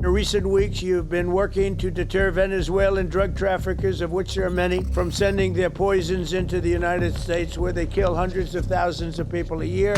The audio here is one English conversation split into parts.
In recent weeks, you've been working to deter Venezuelan drug traffickers, of which there are many, from sending their poisons into the United States, where they kill hundreds of thousands of people a year.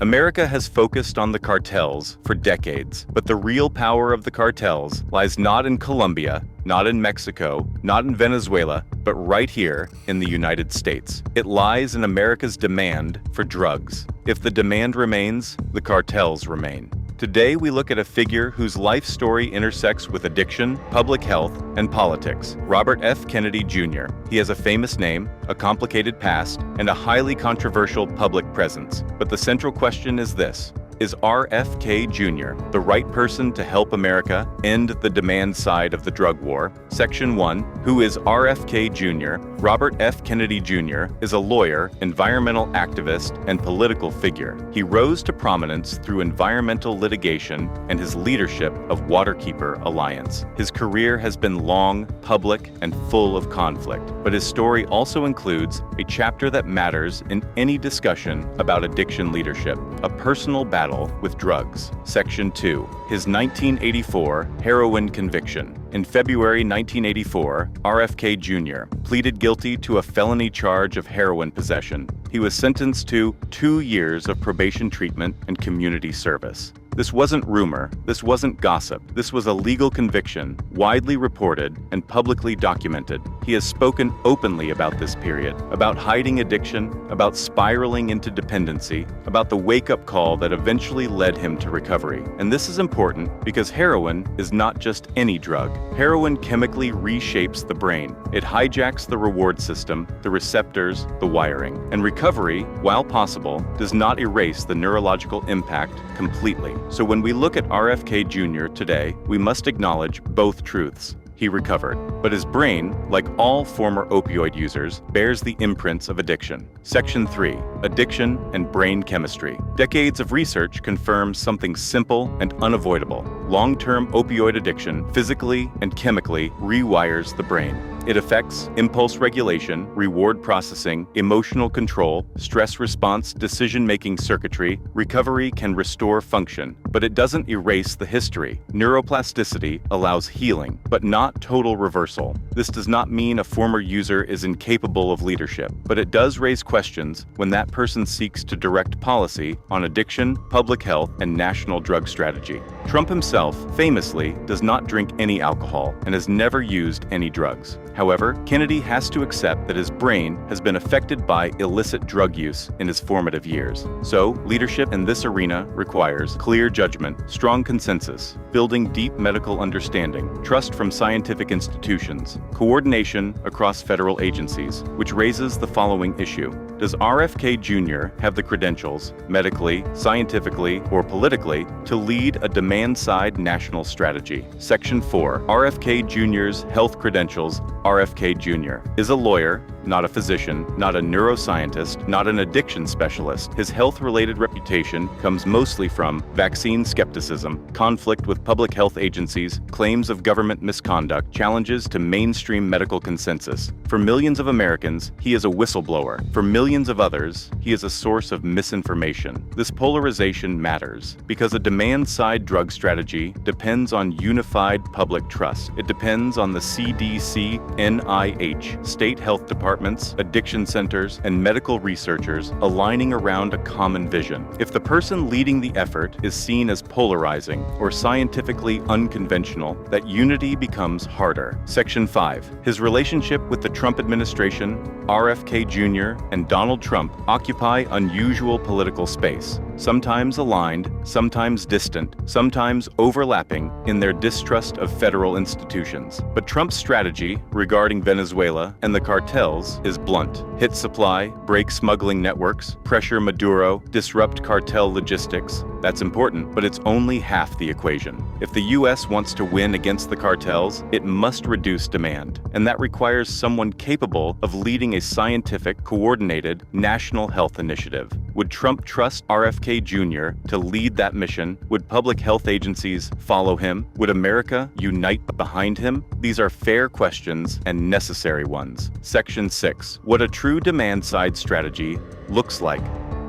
America has focused on the cartels for decades, but the real power of the cartels lies not in Colombia, not in Mexico, not in Venezuela, but right here in the United States. It lies in America's demand for drugs. If the demand remains, the cartels remain. Today, we look at a figure whose life story intersects with addiction, public health, and politics, Robert F. Kennedy Jr. He has a famous name, a complicated past, and a highly controversial public presence. But the central question is this: is RFK Jr. the right person to help America end the demand side of the drug war? Section 1. Who is RFK Jr.? Robert F. Kennedy Jr. is a lawyer, environmental activist, and political figure. He rose to prominence through environmental litigation and his leadership of Waterkeeper Alliance. His career has been long, public, and full of conflict, but his story also includes a chapter that matters in any discussion about addiction leadership, a personal battle with drugs. Section 2. His 1984 heroin conviction. In February 1984, RFK Jr. pleaded guilty to a felony charge of heroin possession. He was sentenced to 2 years of probation treatment and community service. This wasn't rumor, this wasn't gossip, this was a legal conviction, widely reported and publicly documented. He has spoken openly about this period, about hiding addiction, about spiraling into dependency, about the wake-up call that eventually led him to recovery. And this is important because heroin is not just any drug. Heroin chemically reshapes the brain. It hijacks the reward system, the receptors, the wiring. And recovery, while possible, does not erase the neurological impact completely. So when we look at RFK Jr. today, we must acknowledge both truths. He recovered, but his brain, like all former opioid users, bears the imprints of addiction. Section 3. Addiction and brain chemistry. Decades of research confirm something simple and unavoidable. Long-term opioid addiction physically and chemically rewires the brain. It affects impulse regulation, reward processing, emotional control, stress response, decision-making circuitry. Recovery can restore function, but it doesn't erase the history. Neuroplasticity allows healing, but not total reversal. This does not mean a former user is incapable of leadership, but it does raise questions when that person seeks to direct policy on addiction, public health, and national drug strategy. Trump himself, famously, does not drink any alcohol and has never used any drugs. However, Kennedy has to accept that his brain has been affected by illicit drug use in his formative years. So, leadership in this arena requires clear judgment, strong consensus, building deep medical understanding, trust from scientific institutions, coordination across federal agencies, which raises the following issue. Does RFK Jr. have the credentials, medically, scientifically, or politically, to lead a demand-side national strategy? Section 4. RFK Jr.'s health credentials. RFK Jr. is a lawyer, not a physician, not a neuroscientist, not an addiction specialist. His health-related reputation comes mostly from vaccine skepticism, conflict with public health agencies, claims of government misconduct, challenges to mainstream medical consensus. For millions of Americans, he is a whistleblower. For millions of others, he is a source of misinformation. This polarization matters because a demand-side drug strategy depends on unified public trust. It depends on the CDC, NIH, state health departments, addiction centers, and medical researchers aligning around a common vision. If the person leading the effort is seen as polarizing or scientifically unconventional, that unity becomes harder. Section 5. His relationship with the Trump administration, RFK Jr., and Donald Trump occupy unusual political space, sometimes aligned, sometimes distant, sometimes overlapping in their distrust of federal institutions. But Trump's strategy regarding Venezuela and the cartels is blunt. Hit supply, break smuggling networks, pressure Maduro, disrupt cartel logistics. That's important, but it's only half the equation. If the U.S. wants to win against the cartels, it must reduce demand, and that requires someone capable of leading a scientific, coordinated, national health initiative. Would Trump trust RFK Jr. to lead that mission? Would public health agencies follow him? Would America unite behind him? These are fair questions and necessary ones. Section 6. What a true demand-side strategy looks like.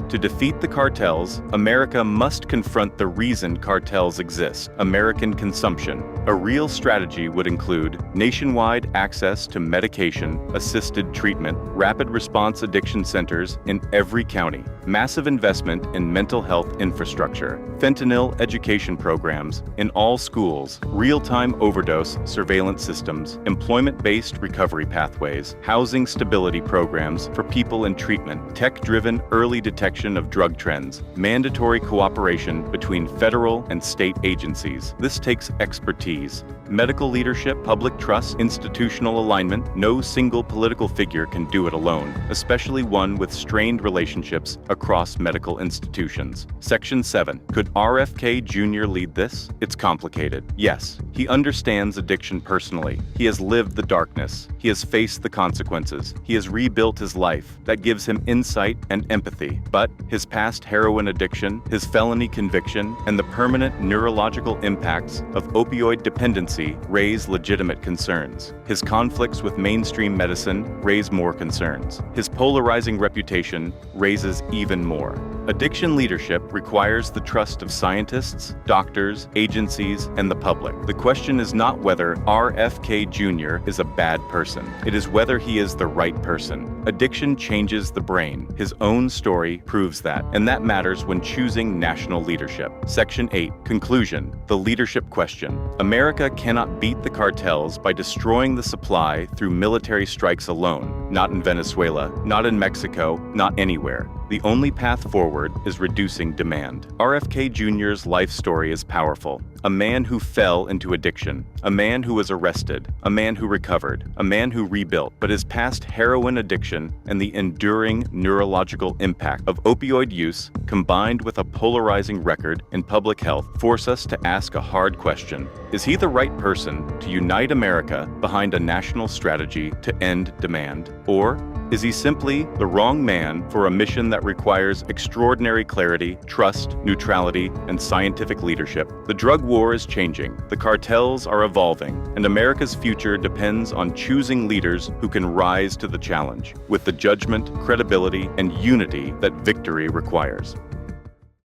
To defeat the cartels, America must confront the reason cartels exist: American consumption. A real strategy would include nationwide access to medication-assisted treatment, rapid response addiction centers in every county, massive investment in mental health infrastructure, fentanyl education programs in all schools, real-time overdose surveillance systems, employment-based recovery pathways, housing stability programs for people in treatment, tech-driven early detection of drug trends, mandatory cooperation between federal and state agencies. This takes expertise, medical leadership, public trust, institutional alignment. No single political figure can do it alone, especially one with strained relationships across medical institutions. Section 7. Could RFK Jr. lead this? It's complicated. Yes, he understands addiction personally. He has lived the darkness. He has faced the consequences. He has rebuilt his life. That gives him insight and empathy. But his past heroin addiction, his felony conviction, and the permanent neurological impacts of opioid dependency raise legitimate concerns. His conflicts with mainstream medicine raise more concerns. His polarizing reputation raises even more. Addiction leadership requires the trust of scientists, doctors, agencies, and the public. The question is not whether RFK Jr. is a bad person. It is whether he is the right person. Addiction changes the brain. His own story proves that, and that matters when choosing national leadership. Section 8. Conclusion. The leadership question. America cannot beat the cartels by destroying the supply through military strikes alone. Not in Venezuela, not in Mexico, not anywhere. The only path forward is reducing demand. RFK Jr.'s life story is powerful. A man who fell into addiction, a man who was arrested, a man who recovered, a man who rebuilt, but his past heroin addiction and the enduring neurological impact of opioid use, combined with a polarizing record in public health, force us to ask a hard question. Is he the right person to unite America behind a national strategy to end demand? Or is he simply the wrong man for a mission that requires extraordinary clarity, trust, neutrality, and scientific leadership? The drug war is changing, the cartels are evolving, and America's future depends on choosing leaders who can rise to the challenge with the judgment, credibility, and unity that victory requires.